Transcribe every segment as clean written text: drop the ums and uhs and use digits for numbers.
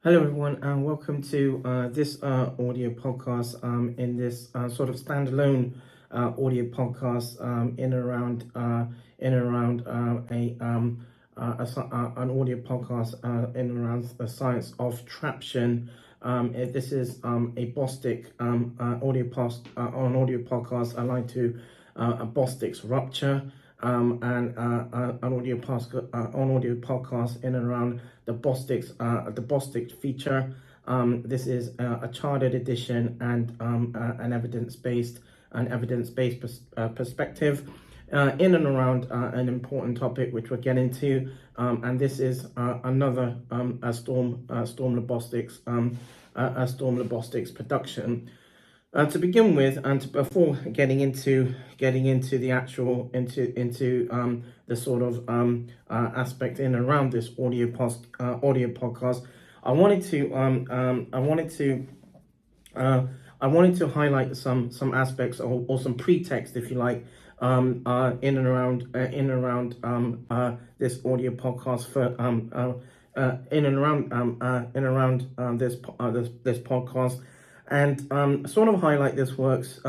Hello, everyone, and welcome to this audio podcast. In this sort of standalone audio podcast, an audio podcast in and around the science of Traption. This is a Bostix audio podcast aligned to a Bostix rupture. And an audio podcast in and around the Bostix feature. This is a chartered edition and an evidence-based perspective in and around an important topic which we'll get into. And this is another Storm Bostix production. To begin with, and before getting into the actual the sort of aspect in and around this audio podcast, I wanted to highlight some aspects or some pretext, if you like, in and around this audio podcast for this podcast. And sort of highlight this context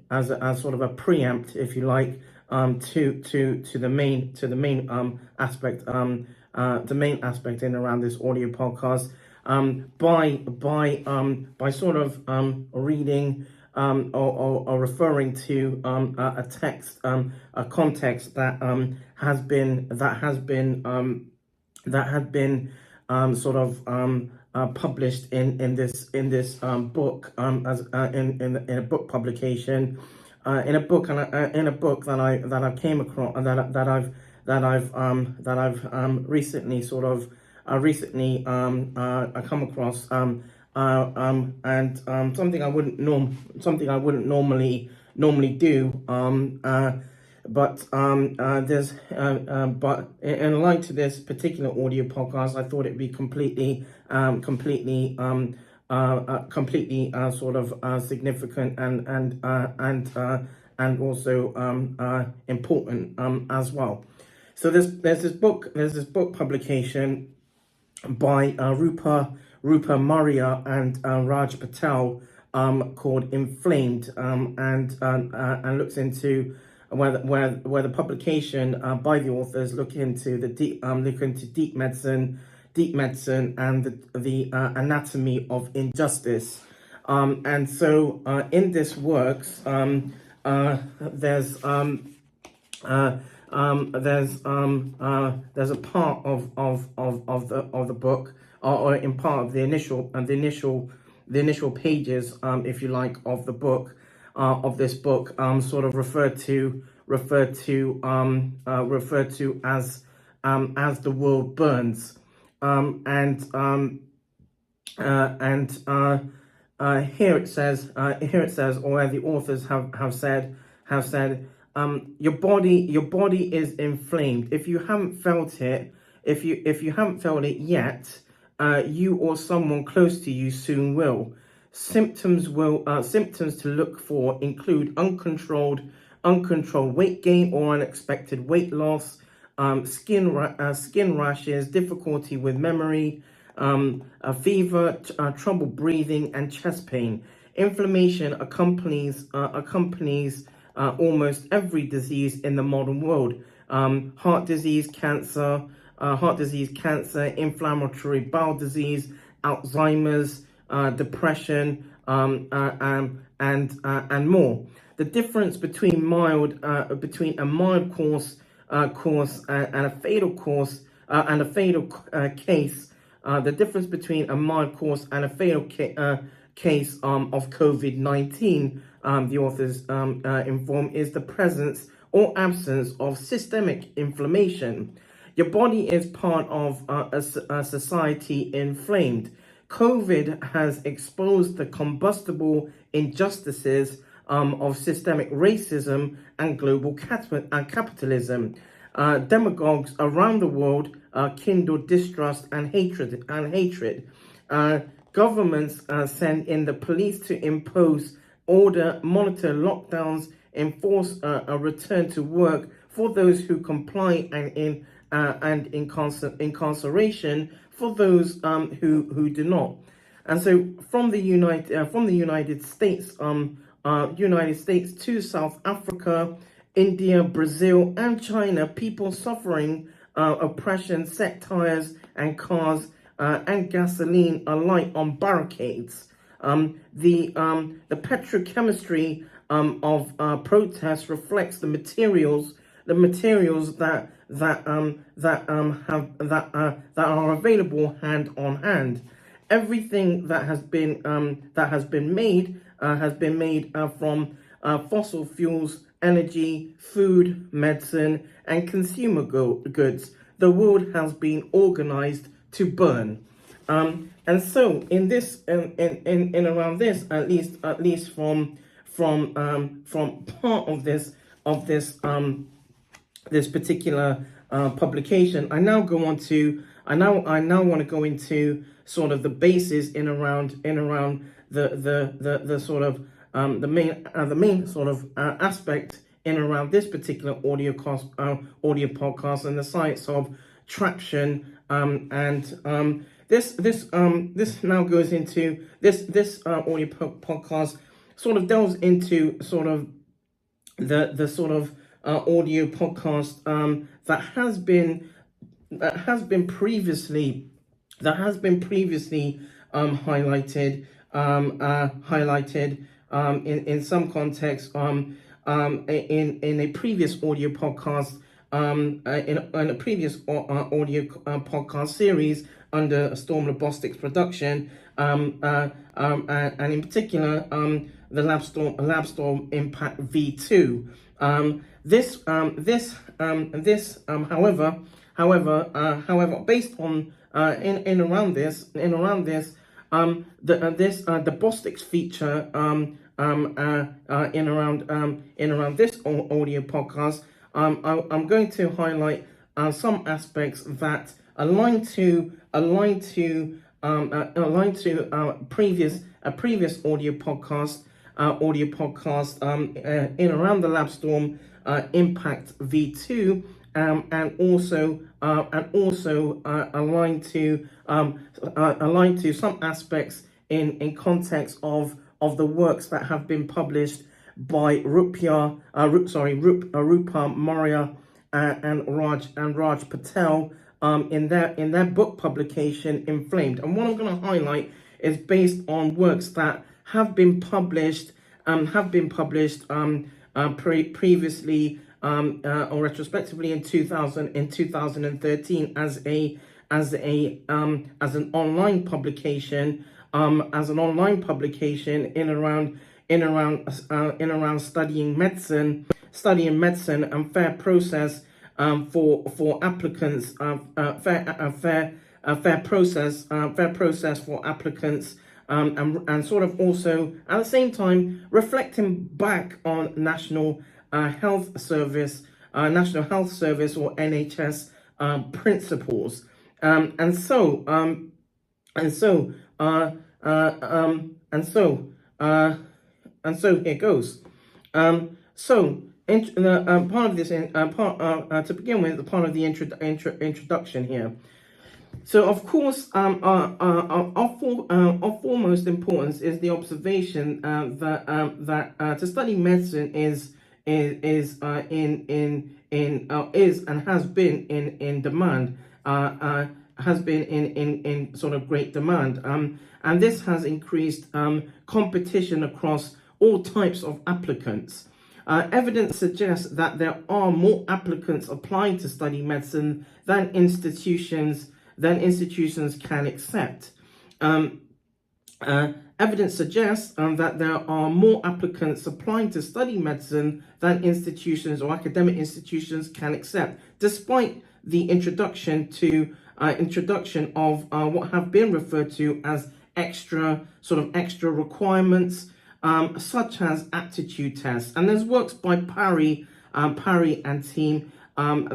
as sort of a preempt, if you like, to the main aspect in and around this audio podcast, by sort of reading or referring to a text, a context that had been published in this book, as in a book publication, in a book that I came across, and that I've recently come across, and something I wouldn't normally do, but in light to this particular audio podcast, I thought it'd be completely sort of significant and also important as well. So there's this book publication by Rupa Maria and Raj Patel, called Inflamed, and looks into where the publication by the authors look into deep medicine and the anatomy of injustice. And so in this works, there's a part of the book, or in part of the initial pages, if you like, of the book, of this book, sort of referred to as the world burns, and here it says, or the authors have said, your body is inflamed. If you haven't felt it, if you haven't felt it yet, you or someone close to you soon will. Symptoms to look for include uncontrolled weight gain or unexpected weight loss, skin rashes, difficulty with memory, a fever, trouble breathing, and chest pain. Inflammation accompanies almost every disease in the modern world. Heart disease, cancer, inflammatory bowel disease, Alzheimer's, depression, and more. The difference between a mild course and a fatal course case. The difference between a mild course and a fatal case of COVID-19, the authors inform, is the presence or absence of systemic inflammation. Your body is part of a society inflamed. COVID has exposed the combustible injustices of systemic racism and global capitalism. Demagogues around the world kindle distrust and hatred. Governments send in the police to impose order, monitor lockdowns, enforce a return to work for those who comply, and and incarceration for those who do not. And so from the United States, to South Africa, India, Brazil, and China, people suffering oppression set tires and cars and gasoline alight on barricades. The petrochemistry of protests reflects the materials that are available hand on hand. Everything that has been made from fossil fuels, energy, food, medicine, and consumer goods. The world has been organized to burn. And so in this, in around this, at least from part of this this particular publication, I now want to go into sort of the basis in around the sort of the main sort of aspect in around this particular audio podcast and the science of Traption, and this now goes into this audio podcast sort of delves into sort of the sort of audio podcast that has been previously highlighted in some context in a previous audio podcast in a previous audio podcast series under Stormler Bostix production, and in particular the LabStorm Impact V2. However, based on in around this the Bostix feature in around this audio podcast, I'm going to highlight some aspects that align to previous audio podcast in around the LabStorm Impact V2, and also align to some aspects in context of the works that have been published by Rupa Maurya and Raj Patel in their book publication Inflamed. And what I'm going to highlight is based on works that have been published previously or retrospectively in 2013 as an online publication in around studying medicine and fair process for applicants, fair process for applicants, and sort of also at the same time reflecting back on National Health Service or NHS principles, and so here goes. Part of this, to begin with, the part of the introduction here. So, of course, of foremost importance is the observation that to study medicine is and has been in demand, has been in sort of great demand, and this has increased competition across all types of applicants. Evidence suggests that there are more applicants applying to study medicine than institutions can accept. Evidence suggests that there are more applicants applying to study medicine than institutions or academic institutions can accept, despite the introduction of what have been referred to as extra requirements, such as aptitude tests. And there's works by Parry and team Parry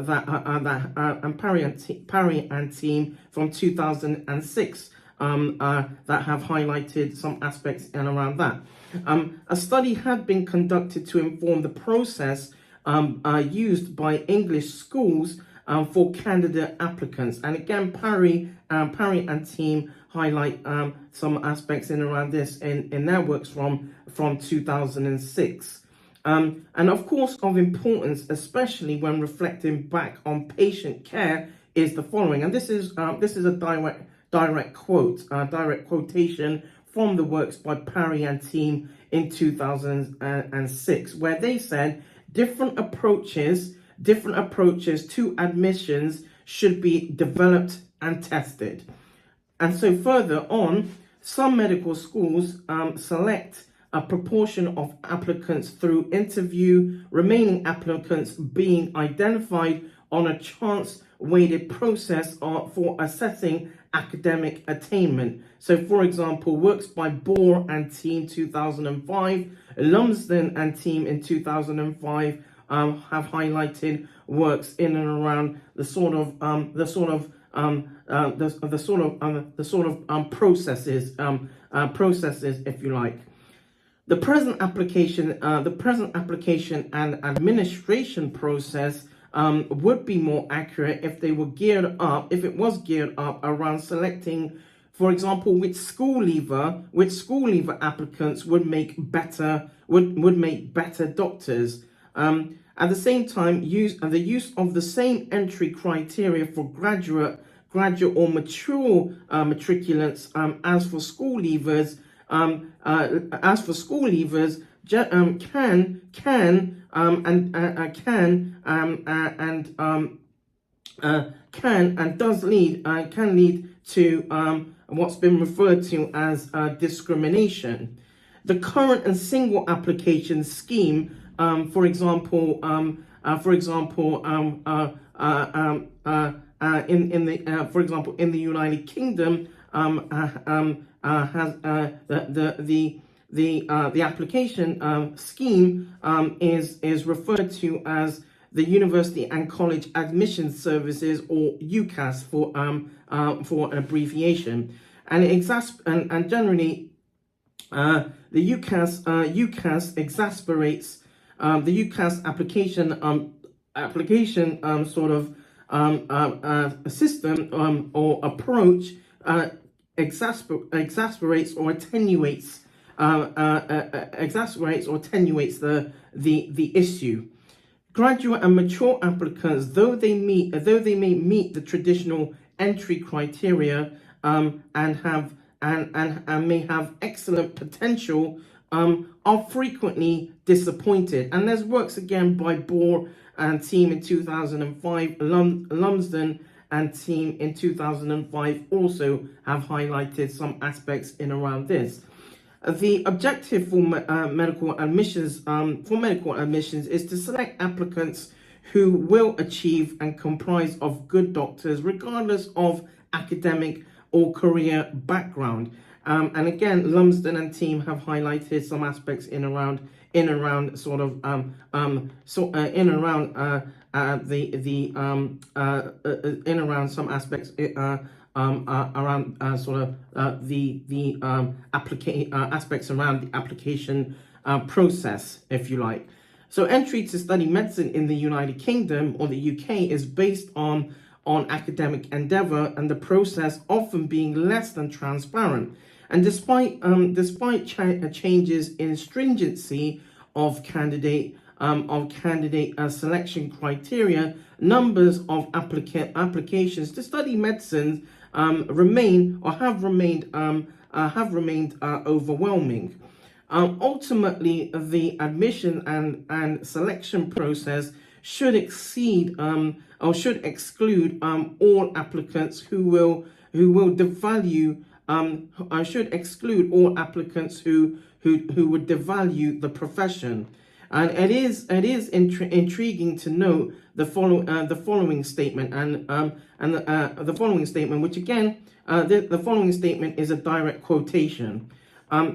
and team from 2006 that have highlighted some aspects and around that. A study had been conducted to inform the process used by English schools for candidate applicants. And again, Parry and team highlight some aspects in around this in their works from 2006. And of course, of importance, especially when reflecting back on patient care, is the following. And this is a direct quotation from the works by Parry and team in 2006, where they said different approaches to admissions should be developed and tested. And so further on, some medical schools select a proportion of applicants through interview, remaining applicants being identified on a chance-weighted process for assessing academic attainment. So, for example, works by Bohr and team 2005, Lumsden and team in 2005 have highlighted works in and around the sort of processes, if you like. The present application and administration process would be more accurate if they were geared up, if it was geared up around selecting, for example, which school leaver applicants would make better doctors. At the same time, the use of the same entry criteria for graduate or mature matriculants as for school leavers. Can lead to what's been referred to as discrimination. The current and single application scheme, for example, in the United Kingdom, has the application scheme is referred to as the University and College Admission Services, or UCAS for an abbreviation, and generally the UCAS exasperates the UCAS application system or approach exasperates or attenuates the issue. Graduate and mature applicants, though they may meet the traditional entry criteria and may have excellent potential, are frequently disappointed. And there's works again by Bohr and team in 2005, Lumsden and team in 2005 also have highlighted some aspects in around this. The objective for medical admissions is to select applicants who will achieve and comprise of good doctors, regardless of academic or career background. And again, Lumsden and team have highlighted some aspects in around some aspects aspects around the application process, if you like. So entry to study medicine in the United Kingdom or the UK is based on academic endeavour, and the process often being less than transparent. And despite changes in stringency of candidate selection criteria, numbers of applications to study medicine have remained overwhelming. Ultimately, the admission and selection process should exclude all applicants who would devalue the profession. And it is intriguing to note the following statement, the following statement, which again, the following statement is a direct quotation.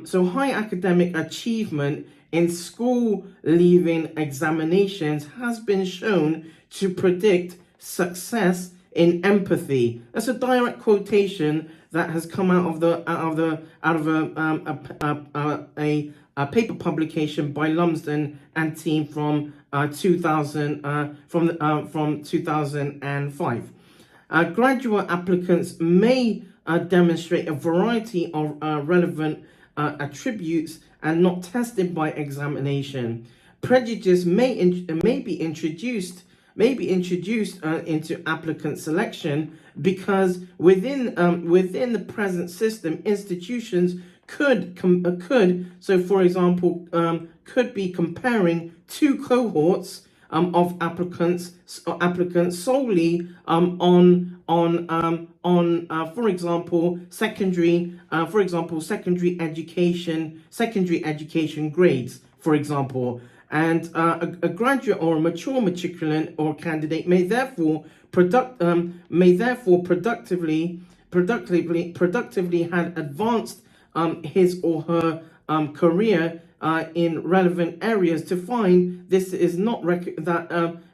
So high academic achievement in school leaving examinations has been shown to predict success in empathy. That's a direct quotation that has come out of a paper publication by Lumsden and team from 2005. Graduate applicants may demonstrate a variety of relevant attributes and not tested by examination. Prejudice may be introduced into applicant selection because within the present system, institutions could for example could be comparing two cohorts of applicants solely on for example secondary education grades, for example. And a graduate or a mature matriculant or candidate may therefore productively had advanced his or her career in relevant areas to find this is not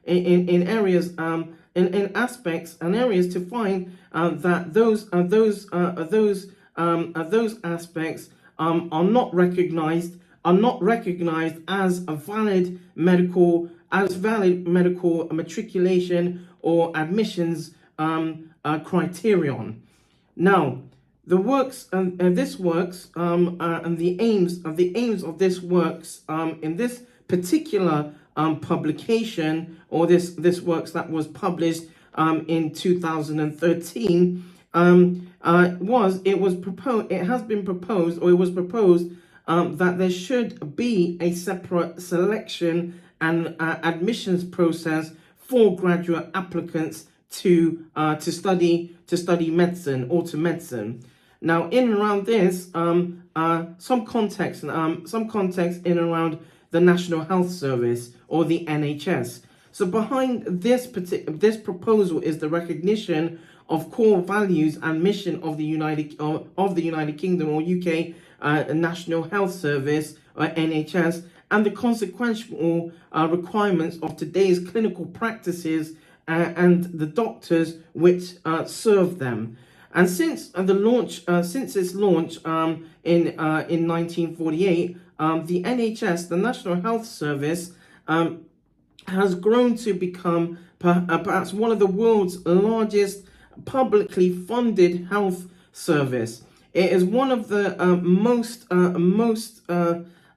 in areas in aspects and areas to find that those aspects are not recognized as a valid medical matriculation or admissions criterion. Now, the works and this works and the aims of this works in this particular publication, or this works that was published in 2013, it was proposed that there should be a separate selection and admissions process for graduate applicants to study medicine or to medicine. Now, in and around this, some context in and around the National Health Service or the NHS. So behind this proposal is the recognition of core values and mission of the United Kingdom or UK National Health Service or NHS, and the consequential requirements of today's clinical practices and the doctors which serve them. And since its launch in 1948, the NHS, the National Health Service, has grown to become perhaps one of the world's largest publicly funded health service. It is one of the most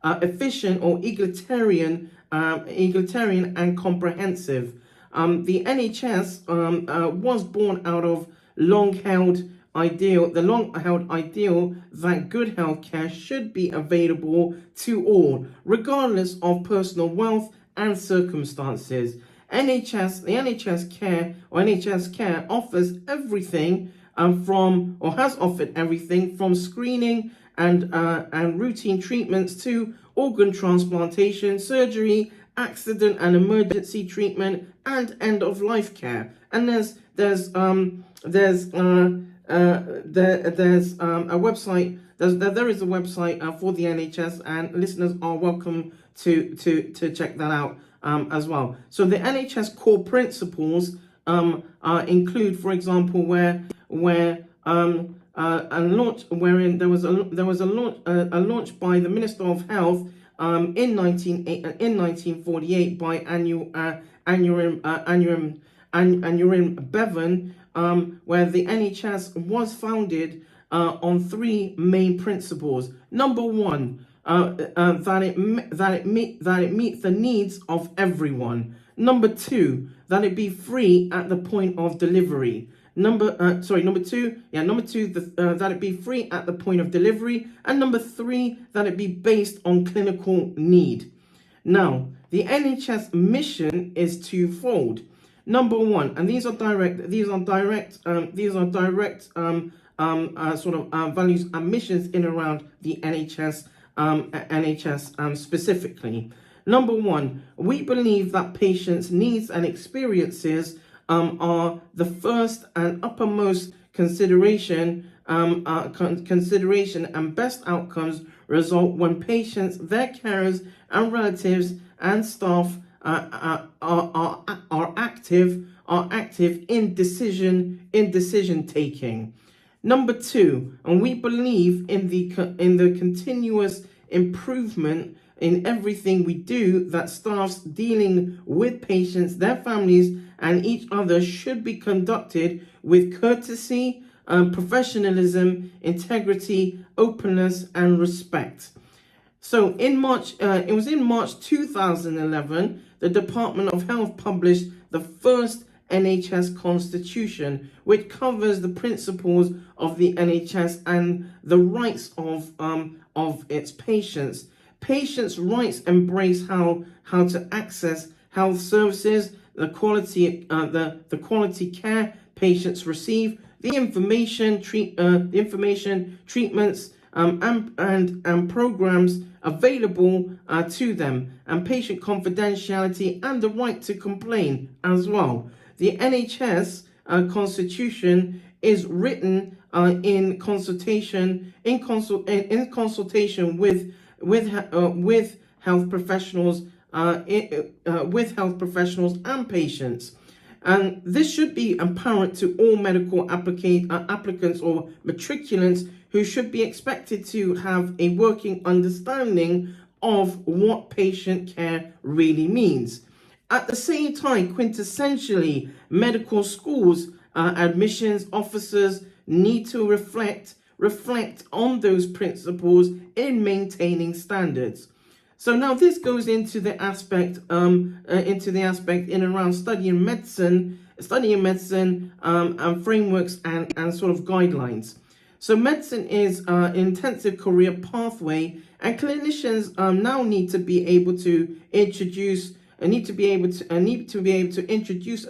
efficient or egalitarian and comprehensive. The NHS was born out of the long-held ideal that good healthcare should be available to all, regardless of personal wealth and circumstances. The NHS Care offers everything has offered everything from screening and routine treatments to organ transplantation, surgery, accident and emergency treatment, and end-of-life care. And there's a website. There is a website for the NHS, and listeners are welcome to check that out as well. So the NHS core principles include, for example, wherein there was a launch by the Minister of Health in 1948 by Aneurin Bevan, where the NHS was founded on three main principles. Number one, that it meets the needs of everyone. Number two, that it be free at the point of delivery. Number two, that it be free at the point of delivery. And number three, that it be based on clinical need. Now, the NHS mission is twofold. Number one, and these are direct values and missions in around the NHS specifically. Number one, we believe that patients' needs and experiences are the first and uppermost consideration and best outcomes result when patients, their carers and relatives and staff are active in decision taking. Number two, and we believe in the continuous improvement in everything we do, that staffs dealing with patients, their families, and each other should be conducted with courtesy, professionalism, integrity, openness, and respect. So in March, it was in March 2011, the Department of Health published the first NHS Constitution, which covers the principles of the NHS and the rights of its patients. Patients' rights embrace how to access health services, the quality care patients receive, the information, treatments, and programs available to them, and patient confidentiality and the right to complain as well. The NHS Constitution is written in consultation with health professionals and patients. And this should be apparent to all medical applicants or matriculants, who should be expected to have a working understanding of what patient care really means. At the same time, quintessentially, medical schools admissions officers need to reflect on those principles in maintaining standards. So now this goes into the aspect in around studying medicine, and frameworks and sort of guidelines. So medicine is an intensive career pathway, and clinicians now need to be able to introduce an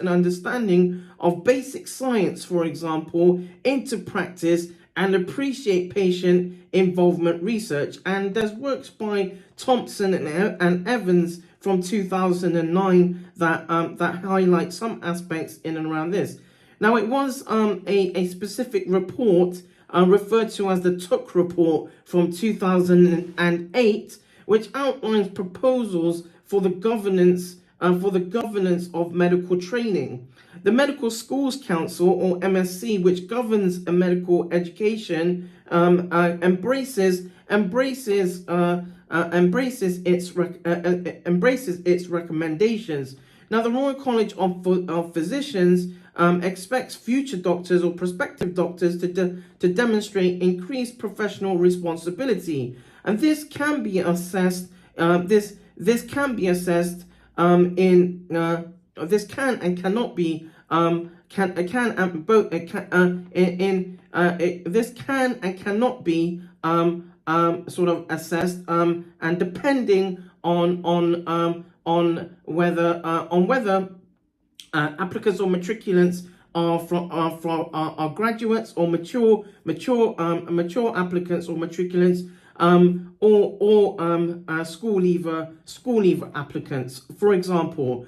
understanding of basic science, for example, into practice, and appreciate patient involvement research. And there's works by Thompson and Evans from 2009 that highlight some aspects in and around this. Now, it was a specific report referred to as the Took Report from 2008, which outlines proposals for the governance of medical training. The Medical Schools Council, or MSc, which governs a medical education, embraces its recommendations. Now, the Royal College of Physicians expects future doctors or prospective doctors to demonstrate increased professional responsibility, and this can be assessed. This can and cannot be sort of assessed, and depending on whether applicants or matriculants are graduates or mature applicants or matriculants, or school leaver applicants. For example,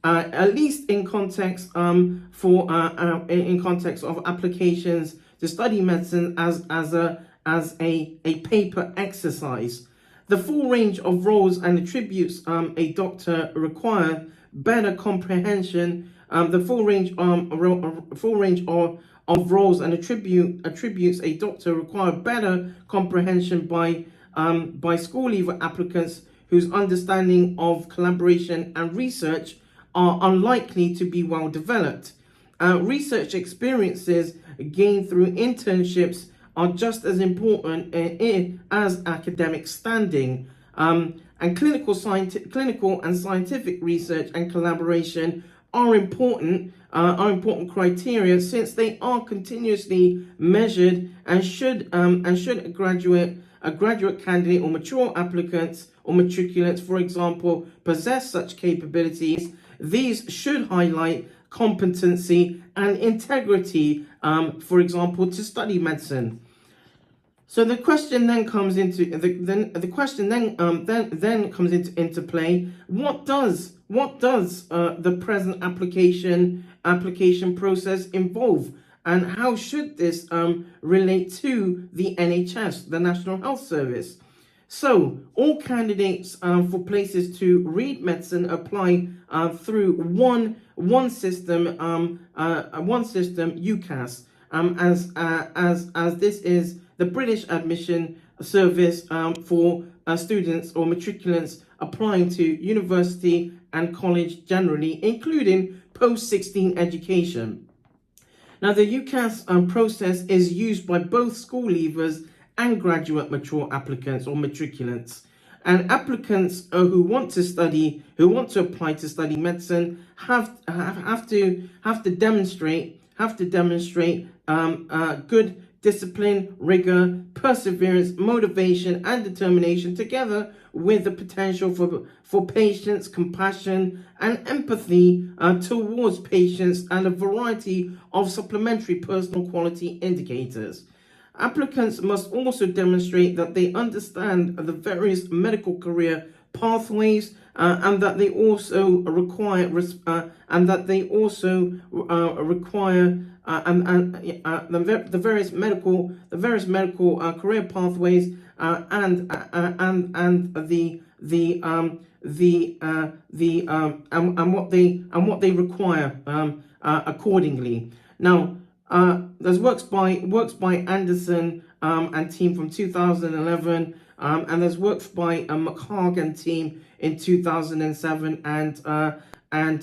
at least in context in context of applications to study medicine as a paper exercise. The full range of roles and attributes a doctor require better comprehension. The full range of roles and attributes a doctor require better comprehension by school leaver applicants whose understanding of collaboration and research are unlikely to be well developed. Research experiences gained through internships are just as important as academic standing. And clinical and scientific research and collaboration are important criteria, since they are continuously measured, and should a graduate candidate or mature applicants or matriculants, for example, possess such capabilities. These should highlight competency and integrity, for example, to study medicine. So the question then comes into into play. What does the present application process involve, and how should this relate to the NHS, the National Health Service? So all candidates for places to read medicine apply through one system, UCAS, as this is the British admission service for students or matriculants applying to university and college generally, including post-16 education. Now, the UCAS process is used by both school leavers and graduate mature applicants or matriculants. And applicants who want to apply to study medicine have to demonstrate good discipline, rigor, perseverance, motivation, and determination, together with the potential for patience, compassion, and empathy towards patients, and a variety of supplementary personal quality indicators. Applicants must also demonstrate that they understand the various medical career pathways and that they also require the various medical career pathways and what they require accordingly. Now, there's works by Anderson and team from 2011, and there's works by McHarg team in 2007, and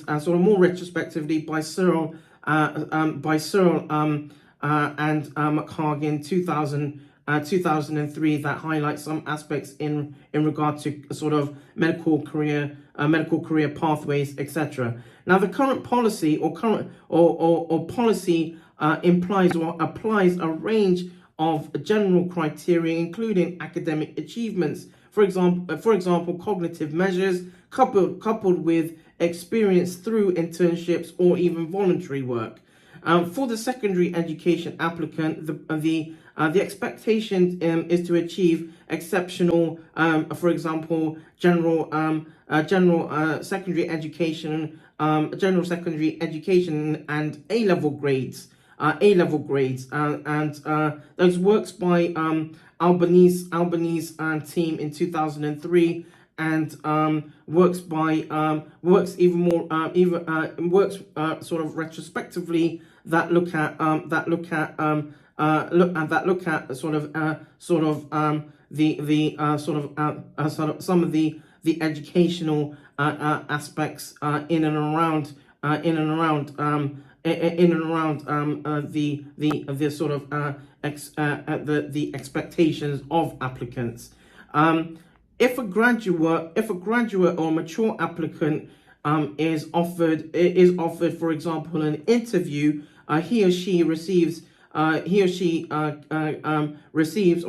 sort of more retrospectively by Searle and McHarg in 2003 that highlight some aspects in regard to sort of medical career pathways, etc. Now, the current policy or policy implies or applies a range of general criteria, including academic achievements, for example, cognitive measures, coupled with experience through internships or even voluntary work. For the secondary education applicant, the expectation is to achieve exceptional, for example, general secondary education, and A-level grades. And those works by Albanese team in 2003, and works sort of retrospectively that look at some of the educational aspects in and around the expectations of applicants. If a graduate or mature applicant is offered, for example, an interview, he or she receives or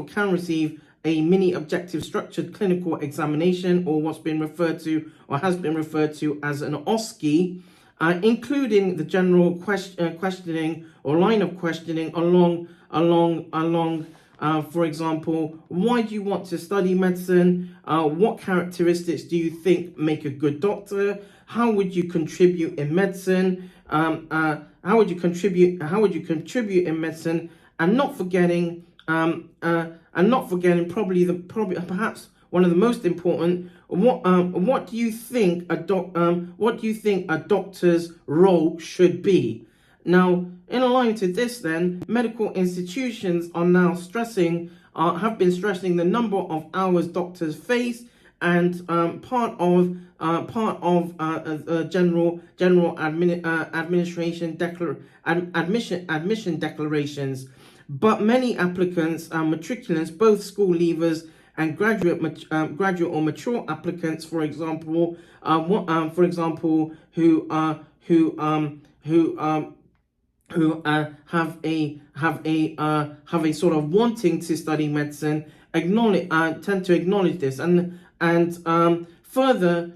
can receive a mini objective structured clinical examination, or what's been referred to or has been referred to as an OSCE, including the general questioning or line of questioning along for example, why do you want to study medicine? What characteristics do you think make a good doctor? How would you contribute in medicine? How would you contribute in medicine? And not forgetting perhaps one of the most important, what do you think a doctor's role should be? Now, in line to this, then, medical institutions are now have been stressing the number of hours doctors face, and part of general administration admission declarations. But many applicants, matriculants, both school leavers and graduate or mature applicants, for example, who have a sort of wanting to study medicine, tend to acknowledge this, and further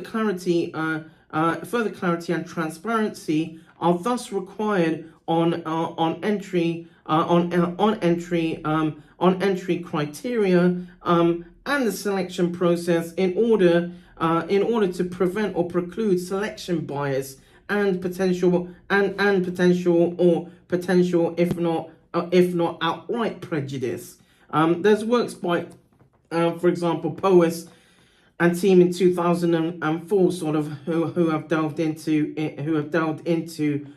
clarity and transparency are thus required on entry criteria and the selection process in order to prevent or preclude selection bias and potential if not outright prejudice. There's works by for example, Powys and team in 2004 sort of who have delved into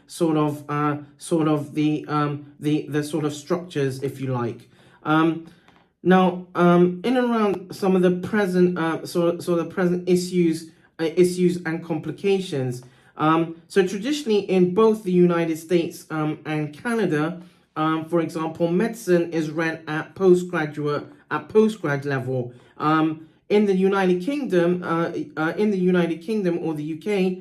sort of the sort of structures, if you like. Now, in and around some of the present, the present issues and complications. So traditionally, in both the United States and Canada, for example, medicine is read at postgrad level. In the United Kingdom, or the UK,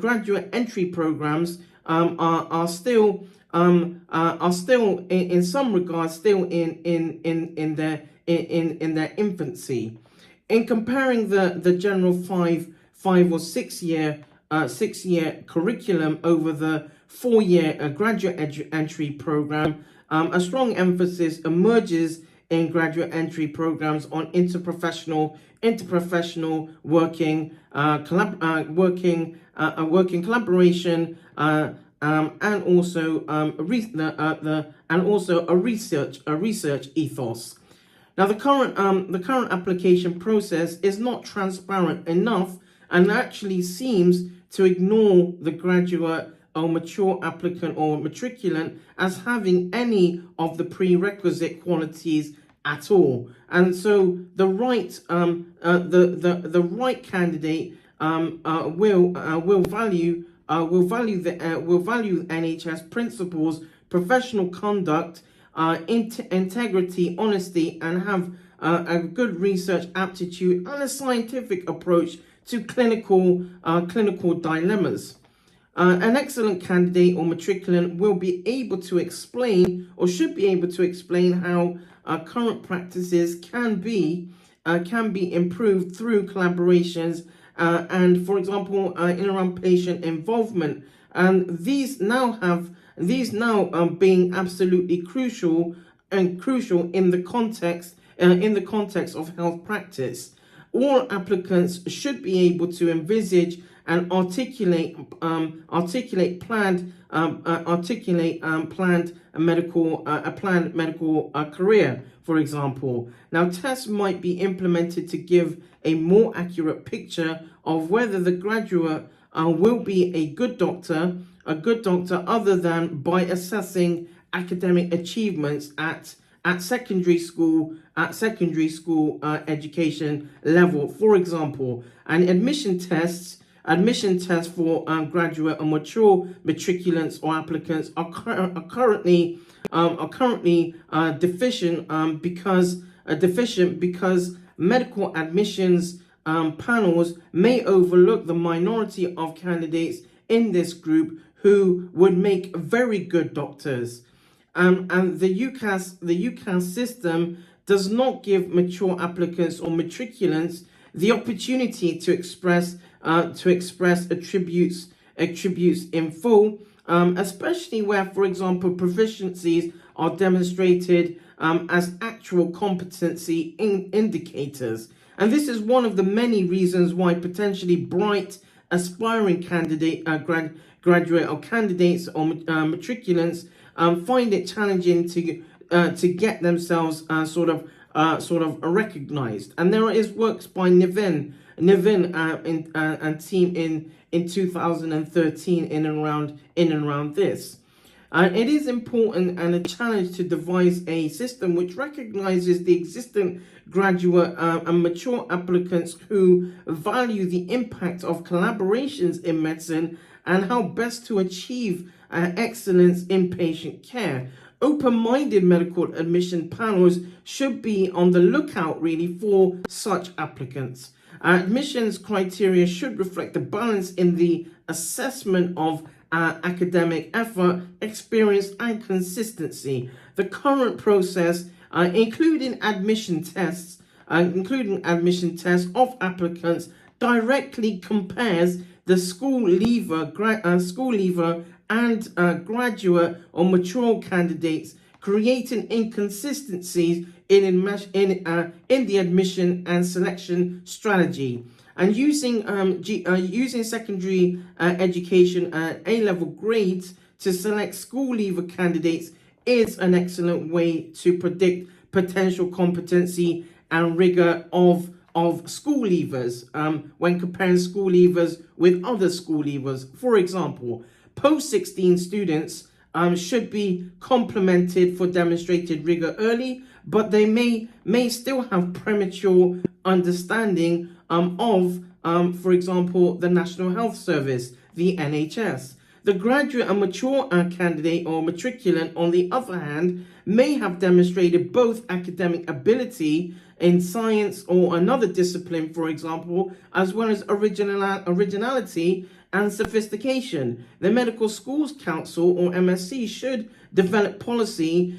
graduate entry programs are still in some regards still in their infancy. In comparing the general five or 6 year curriculum over the 4-year graduate entry program, a strong emphasis emerges in graduate entry programs on interprofessional working, working collaboration, and also a research ethos. Now, the current application process is not transparent enough and actually seems to ignore the graduate or mature applicant or matriculant as having any of the prerequisite qualities at all. And so the right candidate will value NHS principles, professional conduct, integrity, honesty, and have a good research aptitude and a scientific approach to clinical dilemmas. An excellent candidate or matriculant will be able to explain, or should be able to explain, how current practices can be improved through collaborations, and, for example, in and around patient involvement. And these now being absolutely crucial in the context of health practice. All applicants should be able to envisage and articulate planned medical career, for example. Now, tests might be implemented to give a more accurate picture of whether the graduate will be a good doctor other than by assessing academic achievements at secondary school education level, for example. And admission tests for graduate and mature matriculants or applicants are currently deficient because medical admissions panels may overlook the minority of candidates in this group who would make very good doctors. And the UCAS system does not give mature applicants or matriculants the opportunity to express attributes in full, especially where, for example, proficiencies are demonstrated as actual competency indicators. And this is one of the many reasons why potentially bright aspiring graduate or candidates or matriculants find it challenging to get themselves recognized. And there is works by Niven and team in 2013 in and around this. It is important and a challenge to devise a system which recognizes the existing graduate and mature applicants who value the impact of collaborations in medicine and how best to achieve excellence in patient care. Open-minded medical admission panels should be on the lookout really for such applicants. Admissions criteria should reflect the balance in the assessment of academic effort, experience, and consistency. The current process, including admission tests of applicants, directly compares the school leaver and graduate or mature candidates, creating inconsistencies in the admission and selection strategy. And using secondary education A-level grades to select school leaver candidates is an excellent way to predict potential competency and rigor of school leavers when comparing school leavers with other school leavers. For example, post-16 students should be complemented for demonstrated rigor early but they may still have premature understanding of, for example, the National Health Service, the NHS. The graduate and mature candidate or matriculant, on the other hand, may have demonstrated both academic ability in science or another discipline, for example, as well as originality and sophistication. The Medical Schools Council, or MSC, should develop policy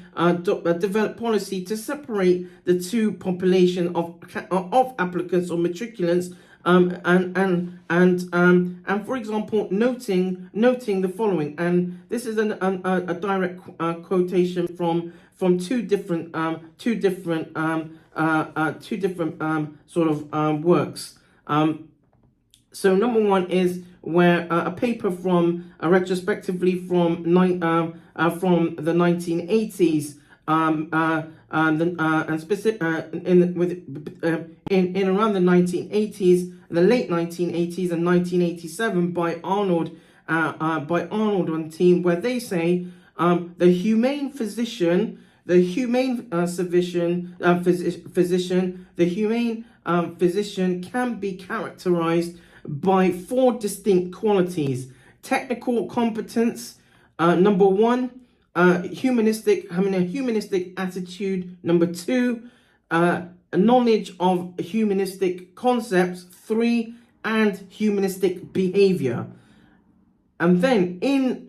to separate the two population of applicants or matriculants, and for example, noting the following, and this is a direct quotation from two different sort of works. So number one is where a paper from retrospectively from the 1980s, and specific in around the 1980s, the late 1980s and 1987 by Arnold and team, where they say the humane physician can be characterized by four distinct qualities: technical competence, number one, having a humanistic attitude, number two, a knowledge of humanistic concepts, three, and humanistic behavior. And then in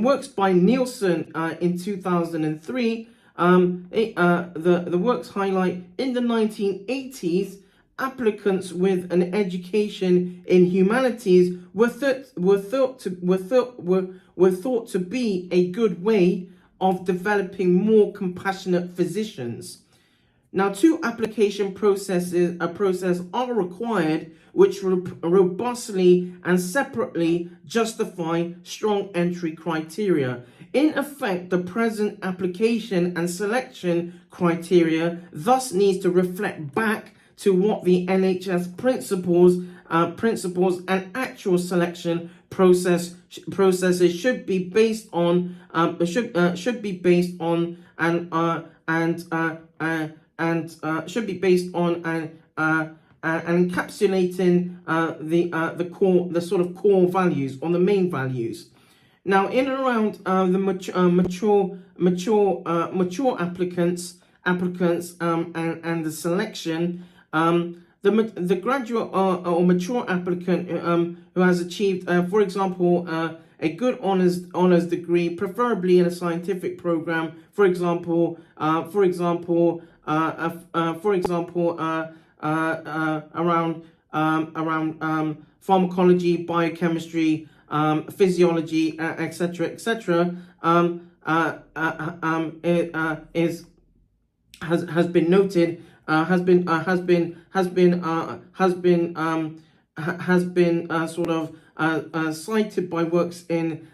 works by Nielsen in 2003, the works highlight in the 1980s, applicants with an education in humanities were thought to be a good way of developing more compassionate physicians. Now, two application processes are required, which robustly and separately justify strong entry criteria. In effect, the present application and selection criteria thus needs to reflect back to what the NHS principles and actual selection processes should be based on, and encapsulating the sort of core values, on the main values. Now, in and around the mature applicants and the selection, the graduate or mature applicant who has achieved, for example, a good honors degree, preferably in a scientific program, for example, around pharmacology, biochemistry, physiology, etc., has been noted. Has been cited by works in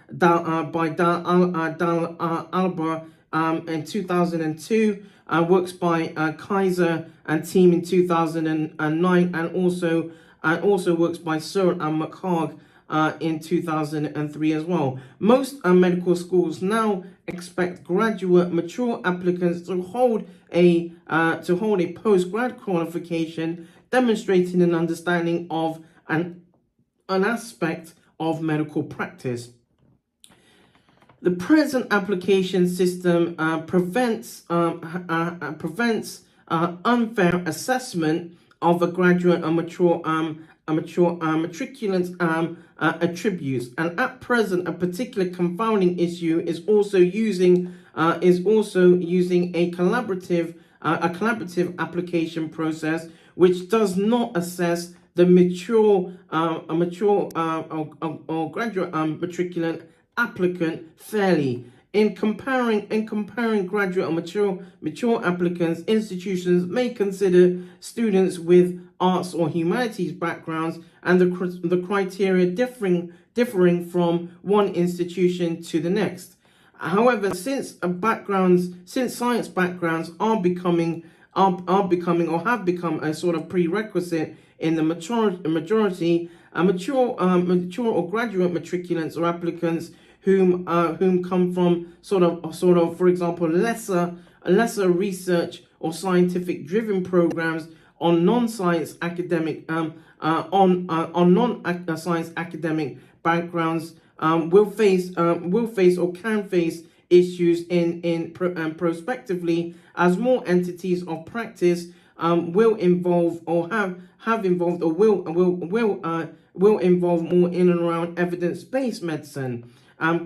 Alba in 2002, works by Kaiser and team in 2009, and also works by Searle and McHarg in 2003 as well. Most medical schools now expect graduate mature applicants to hold a post-grad qualification demonstrating an understanding of an aspect of medical practice. The present application system prevents unfair assessment of a graduate and mature matriculant's attributes, and at present a particular confounding issue is also using a collaborative application process, which does not assess the mature or graduate matriculant applicant fairly. In comparing graduate and mature applicants, institutions may consider students with arts or humanities backgrounds and the criteria differing from one institution to the next. However, since science backgrounds are becoming or have become a sort of prerequisite in the majority, mature or graduate matriculants or applicants whom come from sort of, for example, lesser research or scientific driven programs on non-science academic on non-science academic backgrounds will face or can face issues prospectively, as more entities of practice will involve or have involved or will involve more in and around evidence-based medicine,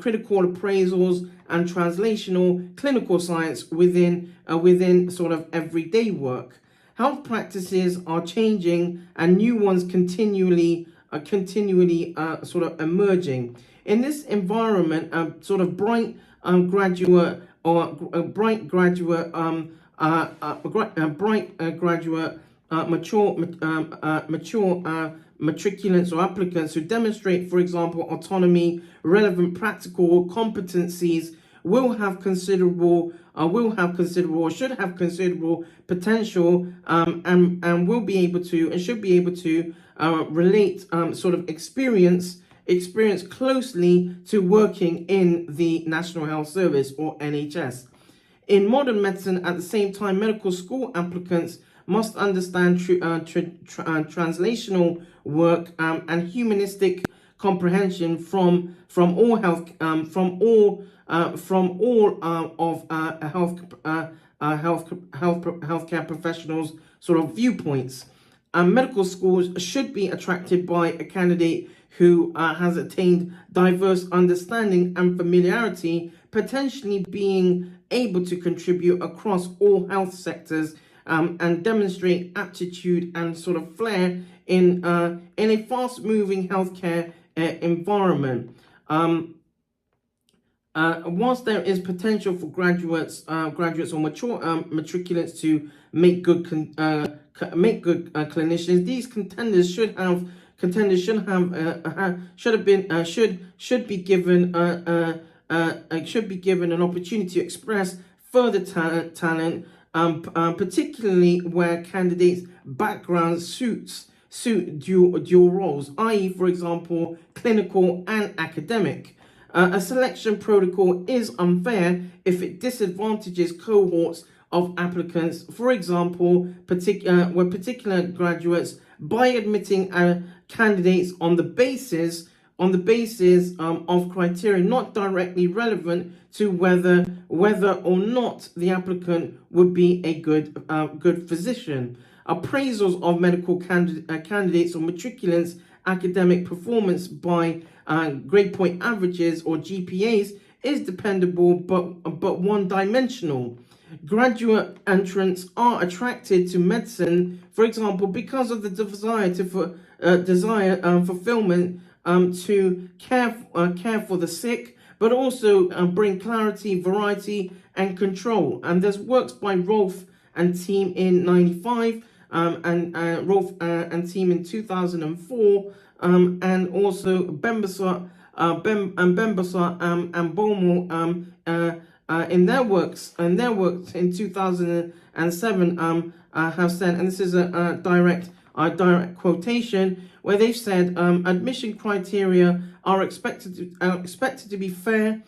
critical appraisals, and translational clinical science within sort of everyday work. Health practices are changing, and new ones continually sort of emerging. In this environment, sort of bright graduate or bright graduate mature matriculants or applicants who demonstrate, for example, autonomy, relevant practical competencies will have considerable or should have considerable potential, and will be able to and should be able to relate sort of experience closely to working in the National Health Service or NHS. In modern medicine, at the same time, medical school applicants must understand translational work and humanistic comprehension from all healthcare professionals' sort of viewpoints. Medical schools should be attracted by a candidate who has attained diverse understanding and familiarity, potentially being able to contribute across all health sectors, and demonstrate aptitude and sort of flair in a fast-moving healthcare environment. Whilst there is potential for graduates or matriculants to make good clinicians, these contenders should be given an opportunity to express further talent, particularly where candidates' backgrounds suit dual roles, i.e., for example, clinical and academic. A selection protocol is unfair if it disadvantages cohorts of applicants, for example, particular graduates, by admitting candidates on the basis of criteria not directly relevant to whether or not the applicant would be a good physician. Appraisals of medical candidates or matriculants' academic performance by grade point averages or GPAs is dependable but one-dimensional. Graduate entrants are attracted to medicine, for example, because of the desire fulfillment to care for the sick, but also bring clarity, variety, and control. And there's works by Rolfe and team in '95, and Rolfe and team in 2004, and also Bembasar and Beaumont in their works in 2007 have said, and this is a direct quotation, where they've said admission criteria are expected to be fair,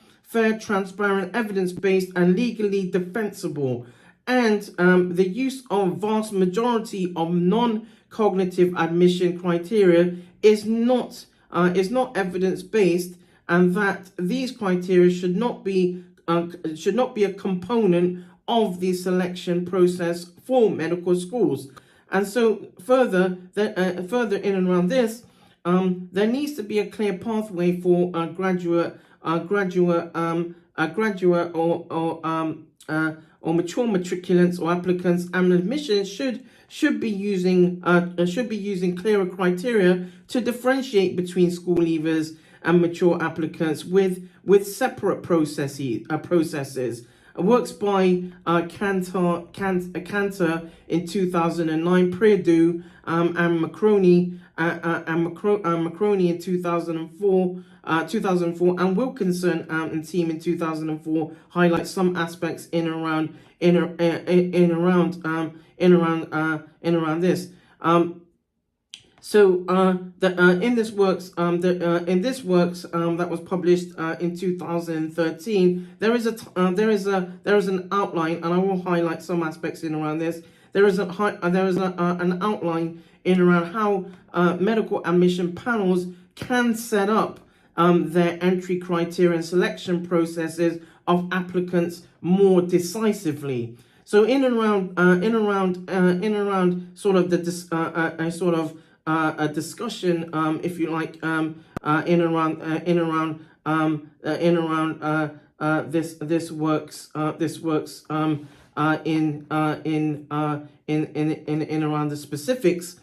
transparent, evidence-based, and legally defensible, and the use of vast majority of non-cognitive admission criteria is not evidence-based, and that these criteria should not be a component of the selection process for medical schools. And so further in and around this, there needs to be a clear pathway for graduate or mature matriculants or applicants, and admissions should be using clearer criteria to differentiate between school leavers and mature applicants with separate processes. Works by Cantor in 2009, Prideaux and Macroney in 2004, and Wilkinson and team in 2004 highlight some aspects in around this. So in this works that was published in 2013, there is an outline, and I will highlight some aspects in around this. There is an outline in around how medical admission panels can set up their entry criteria and selection processes of applicants more decisively. So in and around sort of the a discussion, if you like, this works in around the specifics.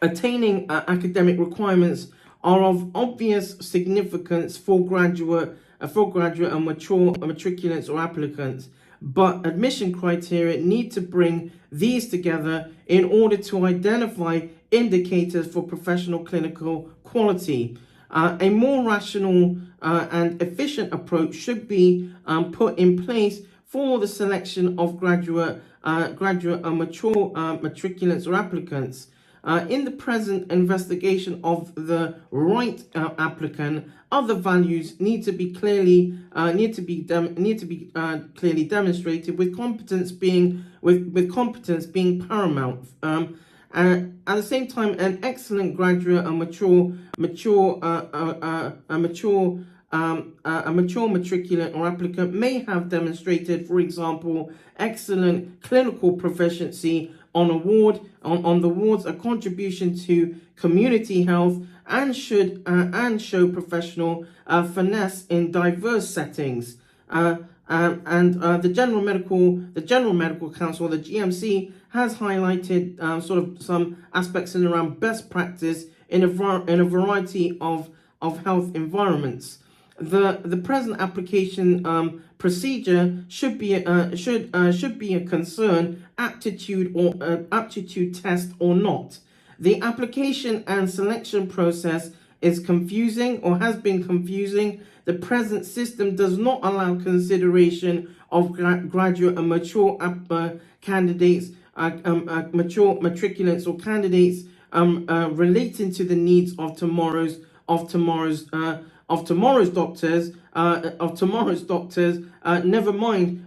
Attaining academic requirements are of obvious significance for graduate and matriculants or applicants, but admission criteria need to bring these together in order to identify indicators for professional clinical quality. A more rational and efficient approach should be put in place for the selection of graduate and matriculants or applicants. In the present investigation of the right applicant, other values need to be clearly demonstrated, with competence being paramount. At the same time, an excellent graduate and mature matriculant or applicant may have demonstrated, for example, excellent clinical proficiency on the wards, a contribution to community health, and show professional finesse in diverse settings. The General Medical Council, the GMC, has highlighted sort of some aspects in around best practice in a variety of health environments. The present application procedure should be a concern, aptitude test or not. The application and selection process is confusing or has been confusing. The present system does not allow consideration of graduate and mature candidates, mature matriculants or candidates relating to the needs of tomorrow's doctors. Never mind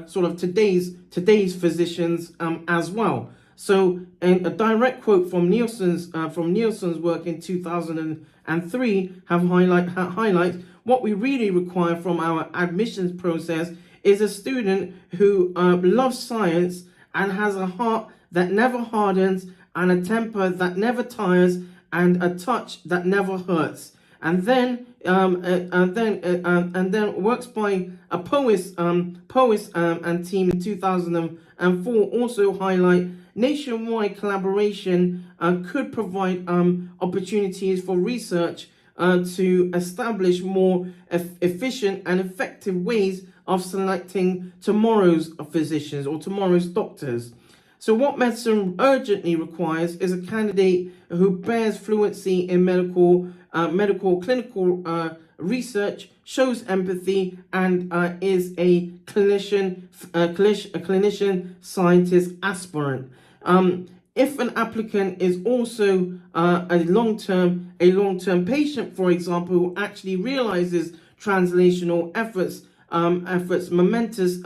sort of today's physicians as well. So, in a direct quote from Nielsen's work in 2003 highlights what we really require from our admissions process is a student who loves science and has a heart that never hardens, and a temper that never tires, and a touch that never hurts. And then works by a Powys and team in 2004 also highlight nationwide collaboration could provide opportunities for research to establish more efficient and effective ways of selecting tomorrow's physicians or tomorrow's doctors. So what medicine urgently requires is a candidate who bears fluency in medical clinical research, shows empathy, and is a clinician scientist aspirant. If an applicant is also a long-term patient, for example, who actually realizes translational efforts momentous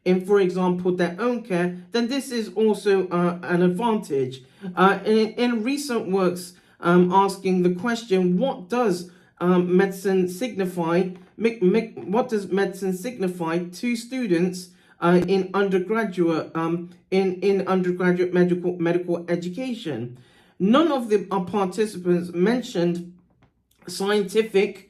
in, for example, their own care, then this is also an advantage. In recent works asking the question, what does medicine signify? What does medicine signify to students in undergraduate medical education? None of the participants mentioned scientific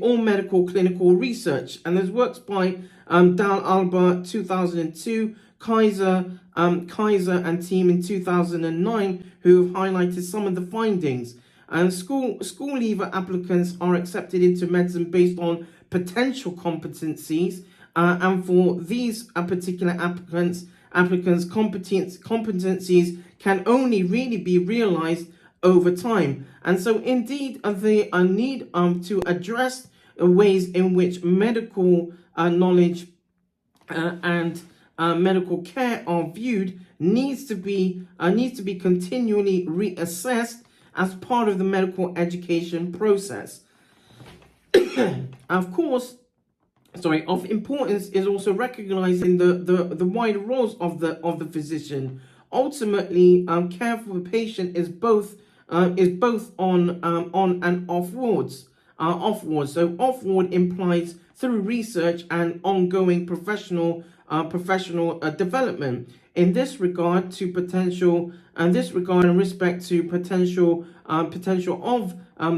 or medical clinical research, and there's works by Dal Alba 2002, Kaiser and team in 2009 who have highlighted some of the findings. And school leaver applicants are accepted into medicine based on potential competencies, and for these particular applicants competencies can only really be realized over time. And so indeed they need to address ways in which medical knowledge and medical care are viewed needs to be continually reassessed as part of the medical education process. Of course, of importance is also recognizing the wider roles of the physician. Ultimately, care for the patient is both on and off wards. So off ward implies through research and ongoing professional development. In this regard, in respect to potential of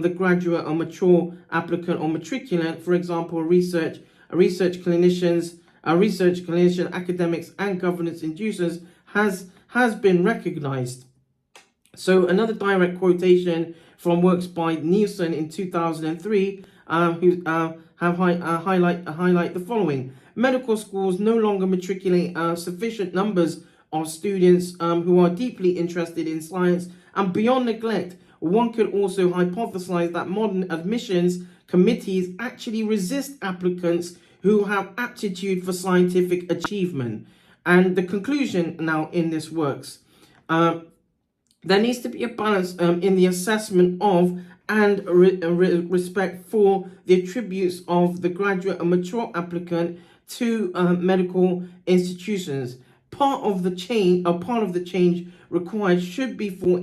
the graduate or mature applicant or matriculant, for example, research clinician, academics, and governance inducers has been recognized. So another direct quotation from works by Nielsen in 2003, who highlight the following: medical schools no longer matriculate sufficient numbers of students who are deeply interested in science, and beyond neglect, one could also hypothesize that modern admissions committees actually resist applicants who have aptitude for scientific achievement. And the conclusion now in this works, there needs to be a balance in the assessment of and respect for the attributes of the graduate and mature applicant to medical institutions. Part of the change required should be for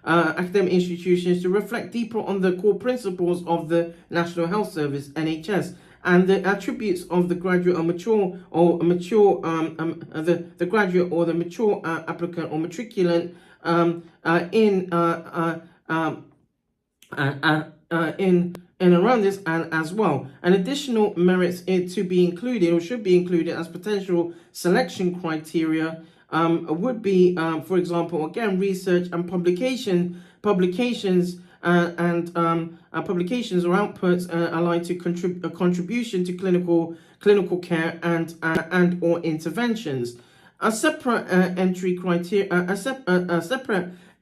academic institutions to reflect deeper on the core principles of the National Health Service (NHS) and the attributes of the graduate or the graduate or the mature applicant or matriculant in around this, and as well. And additional merits to be included or should be included as potential selection criteria would be, for example, again, research and publications or outputs aligned to a contribution to clinical care and or interventions. A separate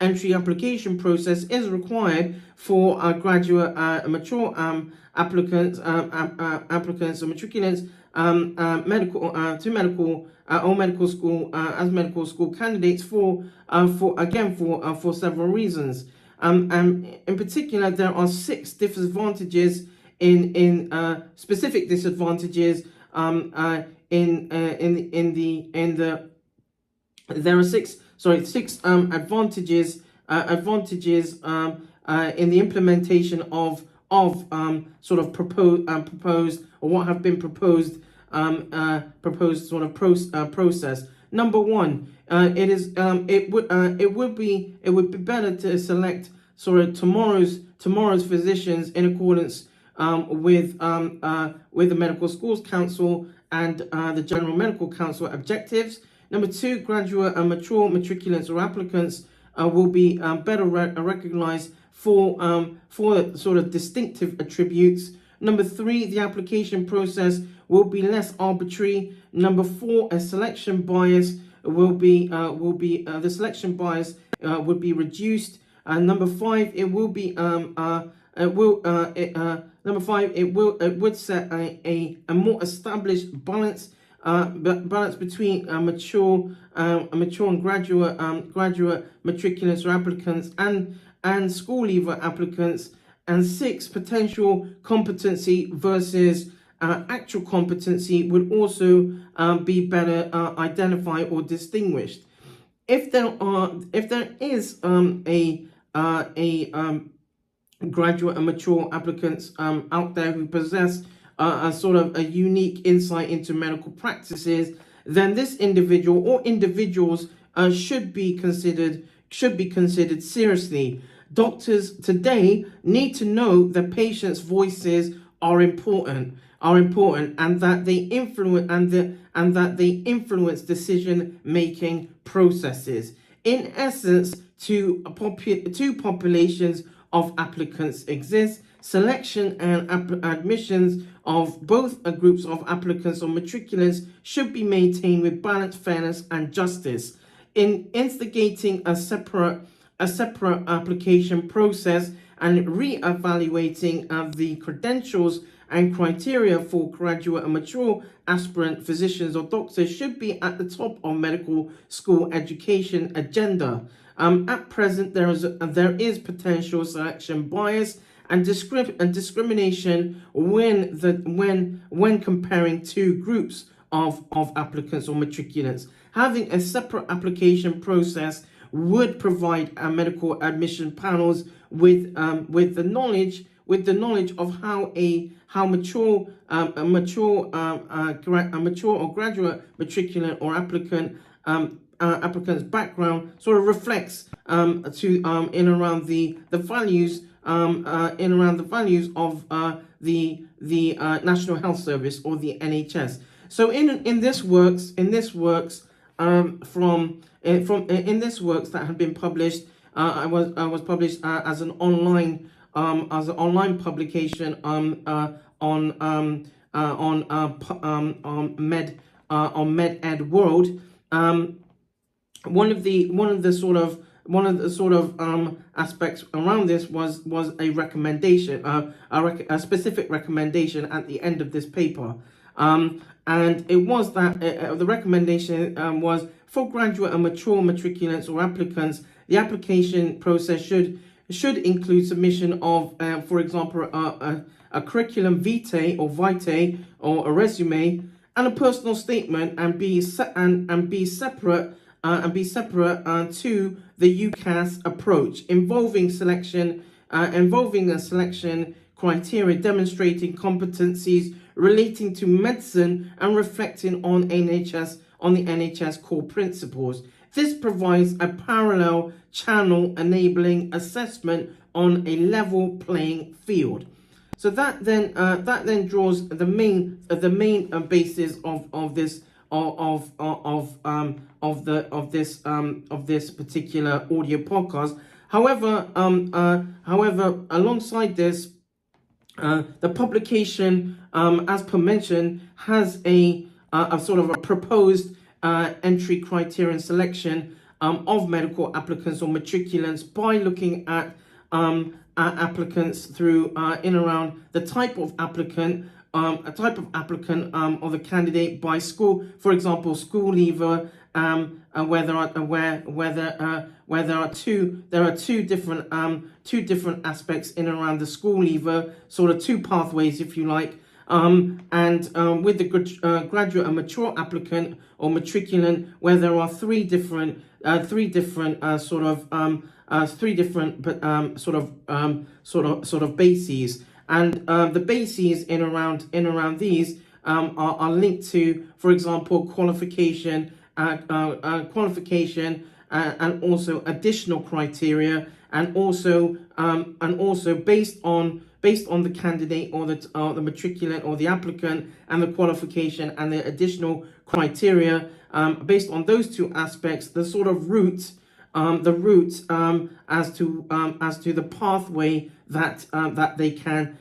entry application process is required for graduate mature applicants or matriculants or medical school as medical school candidates for several reasons. In particular, there are 6 disadvantages specific disadvantages there are six advantages in the implementation of proposed or what have been proposed process. Number one, it would be better to select tomorrow's physicians in accordance with the Medical Schools Council and the General Medical Council objectives. Number 2, graduate and mature matriculants or applicants will be better recognized for distinctive attributes. Number 3, the application process will be less arbitrary. Number 4, a selection bias would be reduced. And number 5, it would set a more established balance between mature and graduate matriculants or applicants and school leaver applicants. And 6, potential competency versus actual competency would also be better identified or distinguished. If there is a graduate and mature applicants out there who possess a unique insight into medical practices, then this individual or individuals should be considered seriously. Doctors today need to know that patients' voices are important, and that they influence decision-making processes. In essence, two populations of applicants exist. Selection and admissions of both groups of applicants or matriculants should be maintained with balance, fairness, and justice. In instigating a separate application process and re-evaluating the credentials and criteria for graduate and mature aspirant physicians or doctors should be at the top of medical school education agenda. At present, there is potential selection bias and discrimination when comparing two groups of applicants or matriculants. Having a separate application process would provide medical admission panels with the knowledge of how mature or graduate matriculant or applicant's background sort of reflects in around the values of the National Health Service or the NHS. So in this works that have been published, I was published as an online publication on MedEd World. One of the sort of aspects around this was a recommendation, a specific recommendation at the end of this paper, and it was that the recommendation was for graduate and mature matriculants or applicants, the application process should include submission of, for example, a curriculum vitae or a resume and a personal statement, and be separate to the UCAS approach involving a selection criteria demonstrating competencies relating to medicine and reflecting on the NHS core principles. This provides a parallel channel enabling assessment on a level playing field. So that then draws the main basis of this particular audio podcast. However, alongside this, the publication, as per mentioned, has a sort of a proposed entry criterion selection of medical applicants or matriculants by looking at applicants through in around the type of applicant, or the candidate by school, for example, school leaver, where there are two different aspects in around the school leaver, sort of two pathways, if you like. With the graduate and mature applicant or matriculant, where there are three different bases, and the bases in around these are linked to, for example, qualification, and also additional criteria, and also based on the candidate or the matriculant or the applicant, and the qualification and the additional criteria, based on those two aspects, the sort of route as to the pathway that they can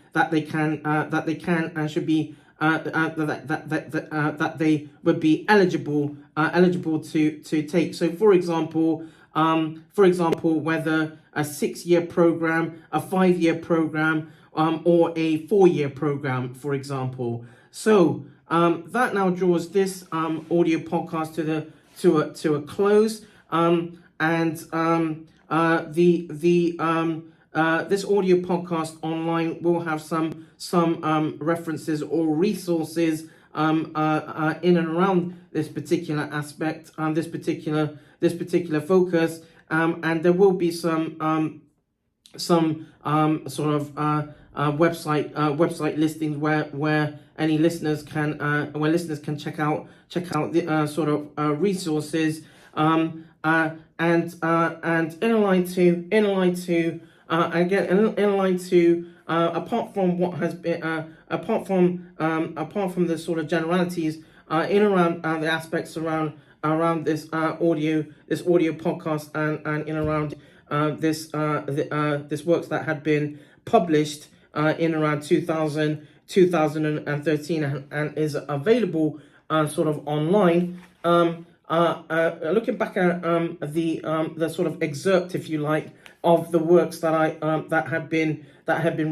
and should be that they would be eligible to take. So for example, whether a 6-year program, a 5-year program, or a 4-year program, for example. So that now draws this audio podcast to a close. This audio podcast online will have some references or resources in and around this particular aspect, this particular focus, and there will be some website listings where any listeners can check out the sort of resources, and in line to apart from what has been apart from the sort of generalities in around the aspects around this audio podcast, and in around this works that had been published in around 2013 and is available sort of online. Looking back at the sort of excerpt, if you like, of the works that had been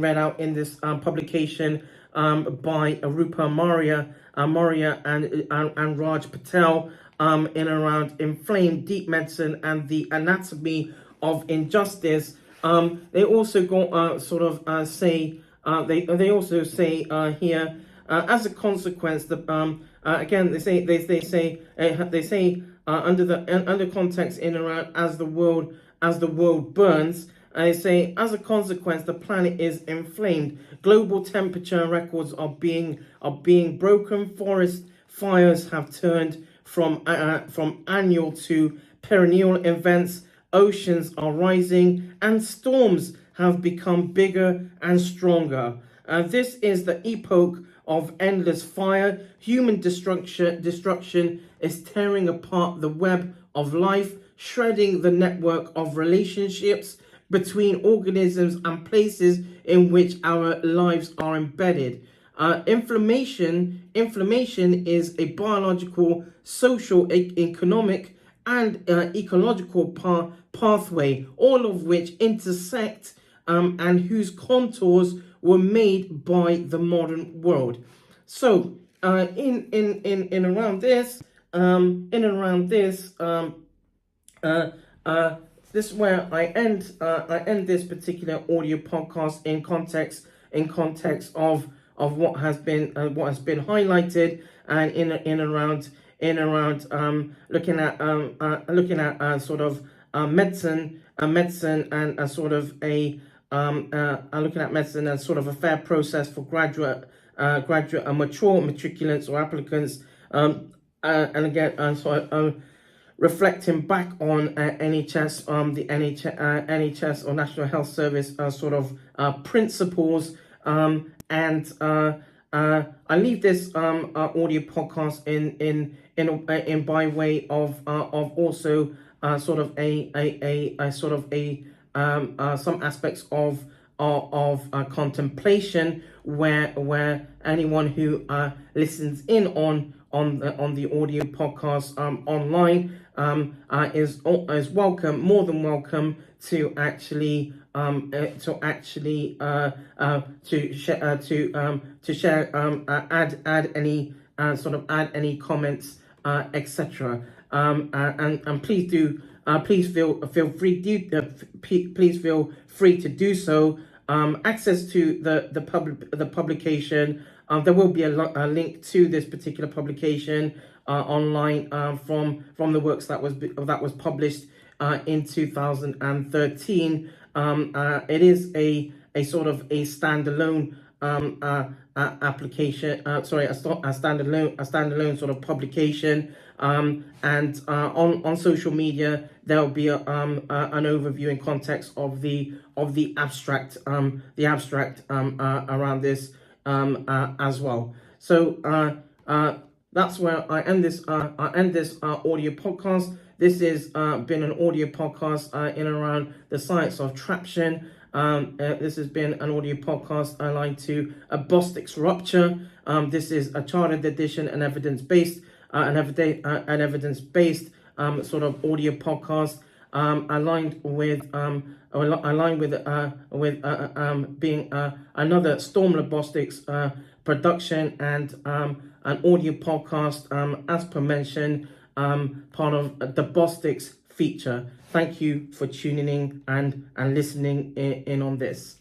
read out in this publication, by Rupa Maurya and Raj Patel in around Inflamed Deep Medicine and the Anatomy of Injustice. They also go say they also say here as a consequence the again they say under context in around as the world burns. They say, as a consequence, the planet is inflamed. Global temperature records are being broken. Forest fires have turned from annual to perennial events. Oceans are rising, and storms have become bigger and stronger. This is the epoch of endless fire. Human destruction is tearing apart the web of life, shredding the network of relationships between organisms and places in which our lives are embedded. Inflammation is a biological, social, economic, and ecological pathway, all of which intersect and whose contours were made by the modern world. So, in around this, this is where I end this particular audio podcast in context of what has been highlighted, and in around looking at sort of medicine and sort of a looking at medicine as sort of a fair process for graduate and mature matriculants or applicants, and again reflecting back on NHS, the NHS or National Health Service sort of principles, and I leave this audio podcast in by way of also sort of a sort of a some aspects of contemplation, where anyone who listens in on the audio podcast online is welcome, more than welcome, to actually share add any comments, etc. And please feel free to do so. Access to the publication. There will be a link to this particular publication online from the works that was published in 2013. It is a sort of a standalone application. A standalone sort of publication. And on social media there will be an overview in context of the abstract around this as well. So that's where I end this audio podcast. This has been an audio podcast in and around the science of Traption. This has been an audio podcast aligned to a Bostix rupture. This is a chartered edition and evidence-based sort of audio podcast, aligned with being another Stormler Bostix production, and an audio podcast, as per mentioned, part of the Bostix feature. Thank you for tuning in and listening in on this.